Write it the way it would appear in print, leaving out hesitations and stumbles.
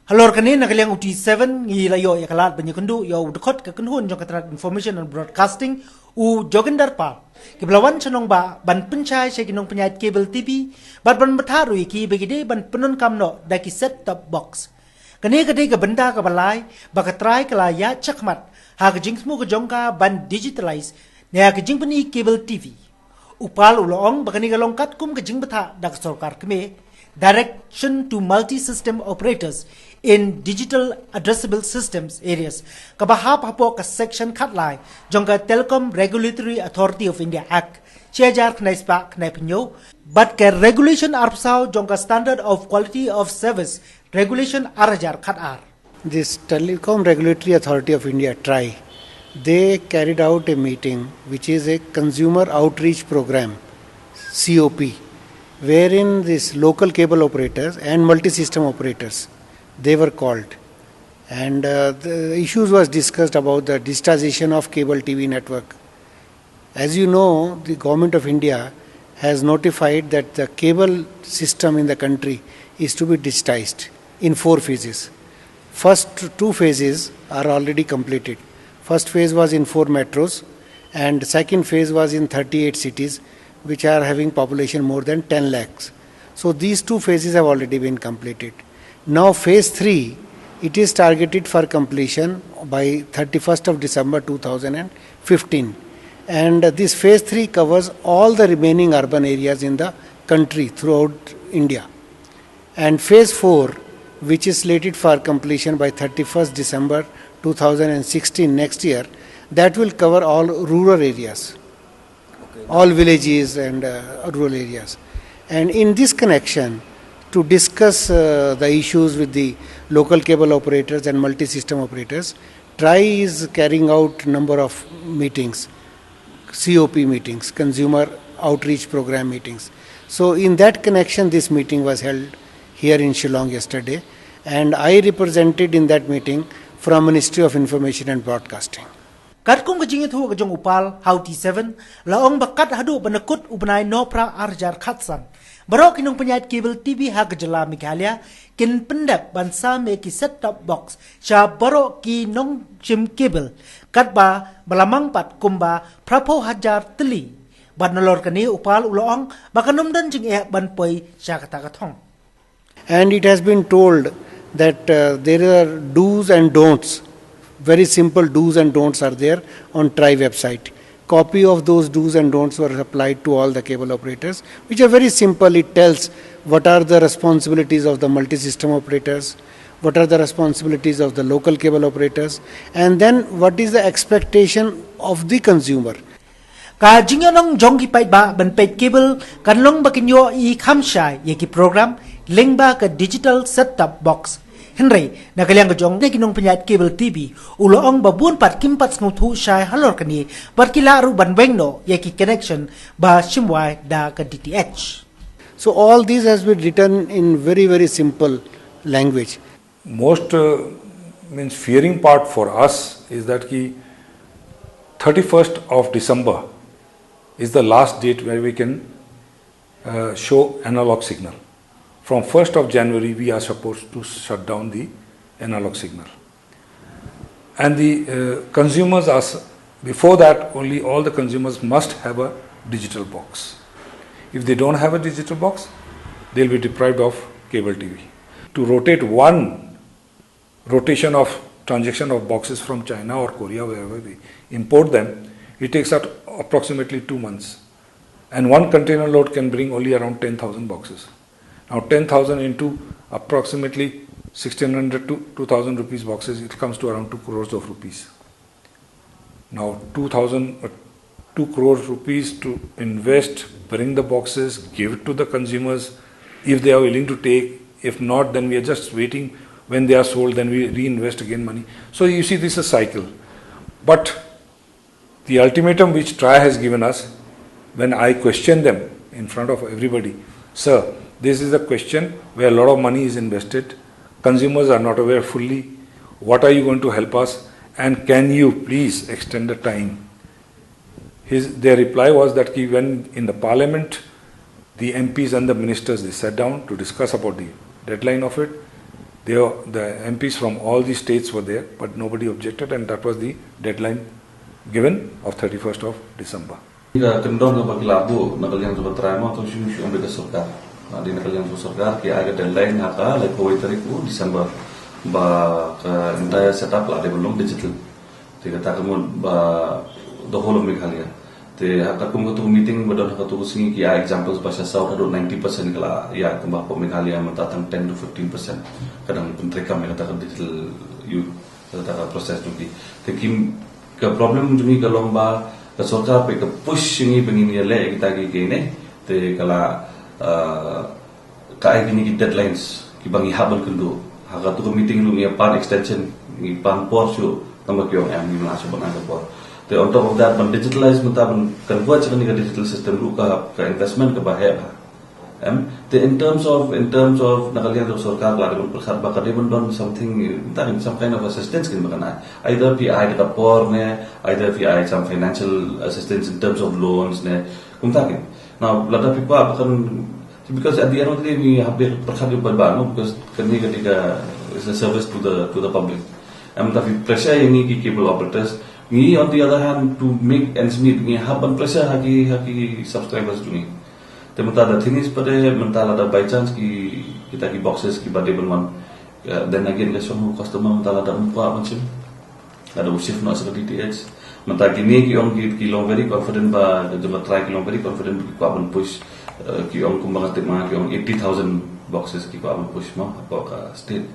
Halor kani nakaliang uti 7 ngi layo yakalat banyakundu yo udkot ka kunhun jong katrat information and broadcasting u jogender pa kiblawan chanong ba ban pencai se kinong penyait cable TV bat ban batharu ki begide ban penun kamno daki set top box kani kade ka benda ka balai bakatrai kala ya chakmat ha ka jingsmu ka jongka ban digitalize ne ka jingpani cable TV upal ulong bakani ka longkat kum ka jingbatha dak sarkar kme direction to multi-system operators in digital addressable systems areas. Kabahap hapo ka section cutline jongka Telecom Regulatory Authority of India Act. Chajar knaispa knaipenyo, but ka regulation arpsao jongka Standard of Quality of Service regulation arajar khatar. This Telecom Regulatory Authority of India (TRAI), they carried out a meeting which is a consumer outreach program (COP), wherein these local cable operators and multi-system operators, they were called, and the issues was discussed about the digitization of cable TV network. As you know, the government of India has notified that the cable system in the country is to be digitized in 4 phases. First 2 phases are already completed. First phase was in 4 metros, and second phase was in 38 cities which are having population more than 10 lakhs. So these 2 phases have already been completed. Now phase 3, it is targeted for completion by 31st of December 2015. And this phase 3 covers all the remaining urban areas in the country throughout India. And phase 4, which is slated for completion by 31st December 2016 next year, that will cover all rural areas. All villages and rural areas. And in this connection, to discuss the issues with the local cable operators and multi-system operators, TRAI is carrying out number of meetings, COP meetings, consumer outreach program meetings. So in that connection, this meeting was held here in Shillong yesterday, and I represented in that meeting from Ministry of Information and Broadcasting. Katkum kajing itu kajong upal hauti 7 laong bakat hadu banakut ubnai nopra arjar khatsan barok kinong penyait cable TV ha kejala Meghalaya kin pendap bansa me ki set top box sha barok ki nong chim cable katba balamang pat kumba prapo hajar teli ban nolor kani upal ulong bakanum dan jing e ban poi sha kata kathong. And it has been told that there are do's and don'ts. Very simple do's and don'ts are there on TRAI website. Copy of those do's and don'ts were applied to all the cable operators, which are very simple. It tells what are the responsibilities of the multi-system operators, what are the responsibilities of the local cable operators, and then what is the expectation of the consumer. Ka jingyonong jongki pait ba ban pait cable kanlong bakinyo I khamshai yeki program link ba ka digital set-top box. Henry nakaliang kajong na kinong penyait cable TV uloong babun pat kimpat smutu syai halor kani barkila ru banweng no yaki connection ba shimwai da ka DTH. So all these has been written in very, very simple language. Most means fearing part for us is that ki 31st of December is the last date where we can show analog signal. From 1st of January, we are supposed to shut down the analog signal. And the consumers are, before that, only all the consumers must have a digital box. If they don't have a digital box, they'll be deprived of cable TV. To rotate one rotation of transaction of boxes from China or Korea, wherever we import them, it takes up approximately 2 months. And one container load can bring only around 10,000 boxes. Now 10,000 into approximately 1,600 to 2,000 rupees boxes, it comes to around 2 crores of rupees. Now 2 crores rupees to invest, bring the boxes, give it to the consumers if they are willing to take. If not, then we are just waiting. When they are sold, then we reinvest again money. So you see, this is a cycle. But the ultimatum which TRAI has given us, when I questioned them in front of everybody, sir, this is a question where a lot of money is invested. Consumers are not aware fully. What are you going to help us? And can you please extend the time? Their reply was that when in the parliament, the MPs and the ministers, they sat down to discuss about the deadline of it. the MPs from all the states were there, but nobody objected, and that was the deadline given of 31st of December. Kendong ke bagi labu nakalian tu berterima tu syu ambil ke surga. Di nakalian tu surga ki ada deadline haka le koi tariku December ba ka entire setup lah de belum digital. Te kata kamu ba the whole of Meghalaya. Te haka kum tu meeting badon haka tu singi ki examples bahasa South ada 90% kala ya tambah po Meghalaya mentatang 10 to 15%. Kadang pentreka mereka kata digital you kata proses tu ki. Te kim ke problem jumi ke lomba ke sorka pe ke push ini begini le kita gini te kala kai gini ki deadlines ki bangi habal kendo haga tu meeting lu ni pan extension ni pan porsio tambah kyong am ni masuk bang ada por te on top of that ban digitalize muta ban convert ni ke digital system lu ka investment ke bahaya te in terms of nakalian tu sorka la de perkhat bakal de don something some kind of assistance kin bakana either PI de por ne either PI some financial assistance in terms of loans ne kumtakin now lada people akan because at the end of the day we have perkhat de bano because kani ketika is a service to the public tapi pressure ini ki cable operators ni on the other hand to make ends meet ni haban pressure haki subscribers tu ni. The thing is, mentala ada by chance kita ki boxes ki bade belman. Then again ke semua customer mentala ada umpa macam ada usif no asal DTH. Mentala kini ki on ki long very confident ba jema try ki long very confident ki aban push ki on kumbang atik ma ki on 80,000 boxes ki aban push ma apa ka state.